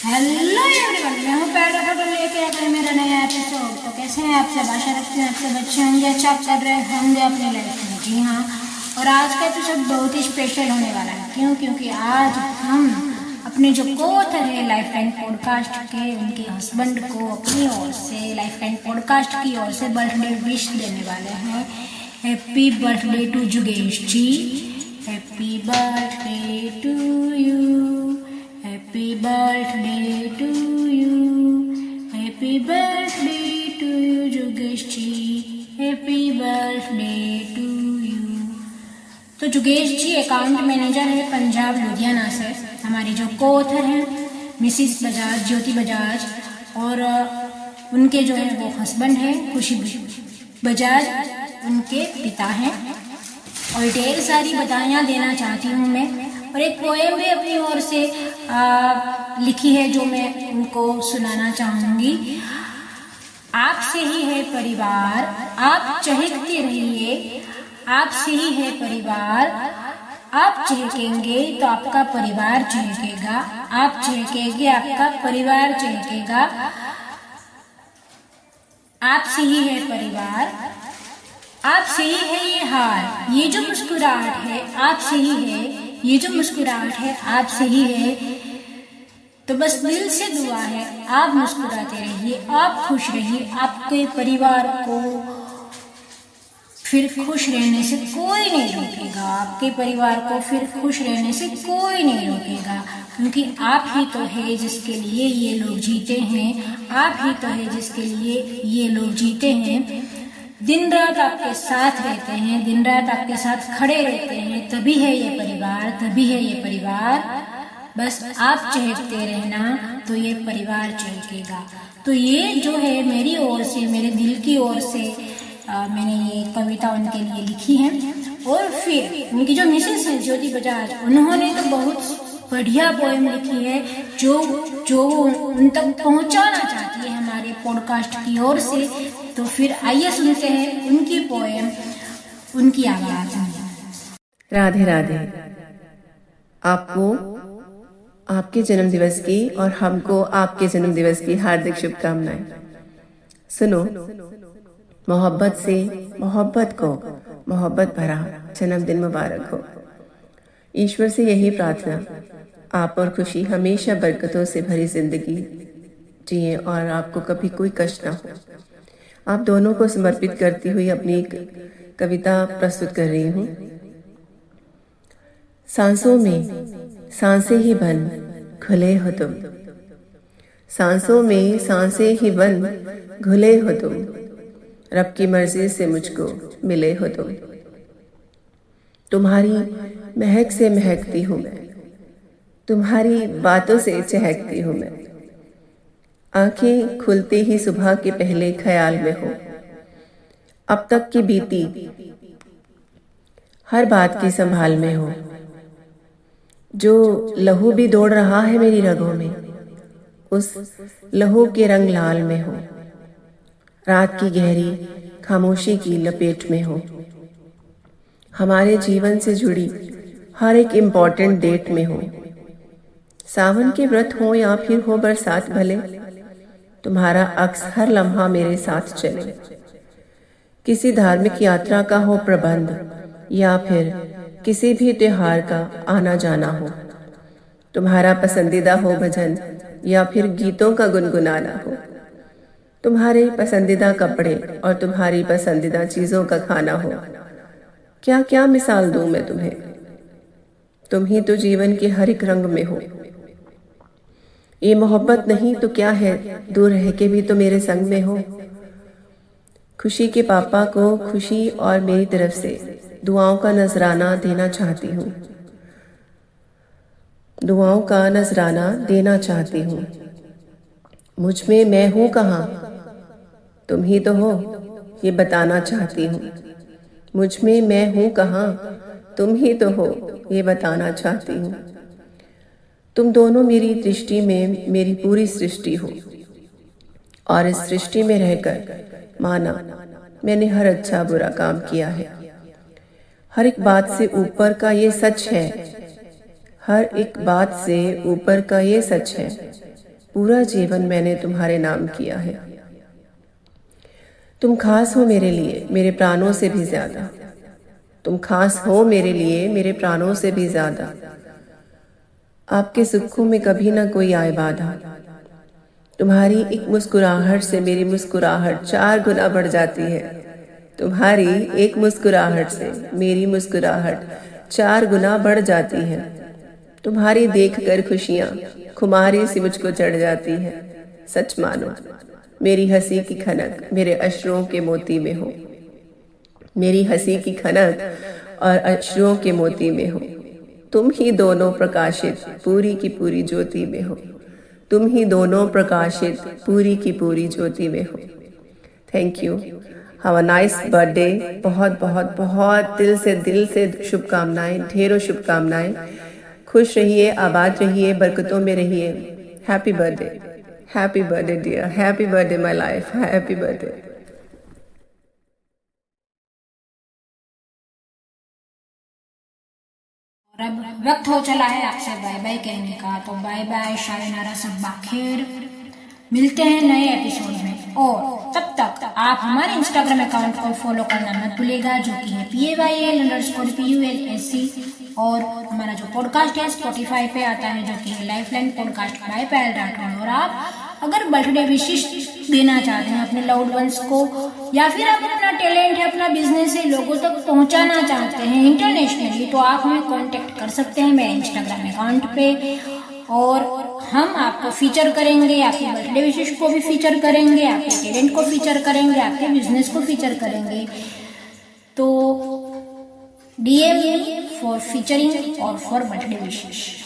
Hello everyone, मैं हूँ pad photo लेके आकर मेरा नया एपिसोड। तो कैसे हैं आप सब? आशा रखते हैं आपके बच्चे होंगे अच्छा कर रहे होंगे अपनी लाइफ में। जी हाँ, और आज का एपिसोड बहुत ही स्पेशल होने वाला है। क्यों? क्योंकि आज हम अपने जो कोऑथर है लाइफ टाइम पॉडकास्ट के, उनके हस्बैंड को अपनी ओर से लाइफ टाइम पॉडकास्ट की ओर से बर्थडे विश देने वाले हैं। हैप्पी बर्थडे टू जुगेश ji. Happy birthday to you. Happy birthday to you. Happy birthday to you, जुगेश ji. Happy birthday to you. तो जुगेश जी अकाउंट मैनेजर है पंजाब लुधियाना से। हमारी जो कोऑथर हैं मिसिस बजाज, ज्योति बजाज, और उनके जो है वो हस्बैंड है खुशी बजाज, उनके पिता हैं। और ढेर सारी बधाइयाँ देना चाहती हूँ मैं। और एक पोएम भी अपनी ओर से लिखी है जो मैं उनको सुनाना चाहूंगी। आपसे ही है परिवार, आप चहकते रहिए। आपसे ही है परिवार, आप चहकेंगे तो आपका परिवार चहकेगा। आप चहकेंगे, आपका परिवार चहकेगा। आपसे ही है परिवार, आपसे ही है ये हार। ये जो मुस्कुराहट है आपसे ही है। ये जो मुस्कुराहट है आपसे ही है। तो बस दिल से दुआ है आप मुस्कुराते रहिए, आप खुश रहिए। आपके परिवार को फिर खुश रहने से कोई नहीं रोकेगा। आपके परिवार को फिर खुश रहने से कोई नहीं रोकेगा। क्योंकि आप ही तो है जिसके लिए ये लोग जीते हैं। आप ही तो है जिसके लिए ये लोग जीते हैं। दिन रात आपके साथ रहते हैं, दिन रात आपके साथ खड़े रहते हैं। तभी है ये परिवार, तभी है ये परिवार। बस आप चहकते रहना तो ये परिवार चहकेगा। तो ये जो है मेरी ओर से, मेरे दिल की ओर से मैंने ये कविता उनके लिए लिखी है। और फिर उनकी जो मिसेस है ज्योति बजाज, उन्होंने तो बहुत बढ़िया पोएम लिखी है जो उन तक पहुंचाना चाहती है हमारे पॉडकास्ट की ओर से। तो फिर आइए सुनते हैं उनकी पोएम, उनकी आवाज में। राधे राधे। आपको आपके जन्मदिवस की और हमको आपके जन्मदिवस की हार्दिक शुभकामनाएं। सुनो, मोहब्बत से मोहब्बत को मोहब्बत भरा जन्मदिन मुबारक हो। ईश्वर से यही प्रार्थना, आप और खुशी हमेशा बरकतों से भरी जिंदगी जिए और आपको कभी कोई कष्ट ना हो। आप दोनों को समर्पित करती हुई अपनी एक कविता प्रस्तुत कर रही हूँ। सांसों में सांसें ही बन घुले हो तुम। सांसों में सांसें ही बन घुले हो तुम। रब की मर्जी से मुझको मिले हो तुम। तुम्हारी महक से महकती हूँ मैं, तुम्हारी बातों से चहकती हूँ मैं। आंखें खुलते ही सुबह के पहले ख्याल में हो। अब तक की बीती हर बात की संभाल में हो। जो लहू भी दौड़ रहा है मेरी रगों में, उस लहू के रंग लाल में हो। रात की गहरी खामोशी की लपेट में हो। हमारे जीवन से जुड़ी हर एक इम्पॉर्टेंट डेट में हो। सावन के व्रत हो या फिर हो बरसात भले, तुम्हारा अक्स हर लम्हा मेरे साथ चले। किसी धार्मिक यात्रा का हो प्रबंध या फिर किसी भी त्योहार का आना जाना हो। तुम्हारा पसंदीदा हो भजन या फिर गीतों का गुनगुनाना हो। तुम्हारे पसंदीदा कपड़े और तुम्हारी पसंदीदा चीजों का खाना हो। क्या क्या मिसाल दूं मैं तुम्हें, तुम ही तो जीवन के हर एक रंग में हो। ये मोहब्बत नहीं तो क्या है, दूर रह के भी तो मेरे संग में हो। खुशी के पापा को खुशी और मेरी तरफ से दुआओं का नजराना देना चाहती हूँ। दुआओं का नजराना देना चाहती हूँ। मुझ में मैं हूँ कहाँ, तुम ही तो हो ये बताना चाहती हूँ। मुझ में मैं हूँ कहाँ, तुम ही तो हो ये बताना चाहती हूँ। तुम दोनों मेरी दृष्टि में मेरी पूरी सृष्टि हो। और इस सृष्टि में रहकर माना मैंने हर अच्छा बुरा काम किया है। हर एक बात से ऊपर का ये सच है, हर एक बात से ऊपर का ये सच है, पूरा जीवन मैंने तुम्हारे नाम किया है। तुम खास हो मेरे लिए, मेरे प्राणों से भी ज्यादा। तुम खास हो मेरे लिए, मेरे प्राणों से भी ज्यादा। आपके सुखों में कभी ना कोई आए बाधा। तुम्हारी एक मुस्कुराहट से मेरी मुस्कुराहट 4 गुना बढ़ जाती है। तुम्हारी एक मुस्कुराहट से मेरी मुस्कुराहट 4 गुना बढ़ जाती है। तुम्हारी देखकर खुशियां खुमारी सी मुझको चढ़ जाती है। सच मानो मेरी हंसी की खनक मेरे अश्रुओं के मोती में हो। मेरी हंसी की खनक और अश्रुओं के मोती में हो। तुम ही दोनों प्रकाशित पूरी की पूरी ज्योति में हो। तुम ही दोनों प्रकाशित पूरी की पूरी ज्योति में हो। Thank you. Have a nice birthday. बहुत बहुत बहुत दिल से शुभकामनाएं, ढेरों शुभकामनाएं। खुश रहिए, आबाद रहिए, बरकतों में रहिए। Happy birthday dear, happy birthday my life, happy birthday. और अब वक्त हो चला है आपसे बाय बाय कहने का, तो बाय बाय, शायनारा सब बाखिर। मिलते हैं नए एपिसोड में, और तब तक आप हमारे इंस्टाग्राम अकाउंट को फॉलो करना मत भूलिएगा, जो कि है PAYL_PULSC। और हमारा जो पॉडकास्ट है स्पॉटिफाई पे आता है, जो कि है लाइफलाइन पॉडकास्ट बाय पायल राठौर। और आप अगर बर्थडे विशेष देना चाहते हैं अपने लव्ड वंस को, या फिर आप अपना टैलेंट है, अपना बिजनेस है, लोगों तक पहुंचाना चाहते हैं इंटरनेशनली, तो आप हमें कांटेक्ट कर सकते हैं मेरे इंस्टाग्राम अकाउंट पे। और हम आपको फीचर करेंगे, आपके बर्थडे विशेष को भी फीचर करेंगे, आपके टैलेंट को फीचर करेंगे, आपके बिजनेस को फीचर करेंगे। तो DM फॉर फीचरिंग और फॉर बर्थडे विशेष।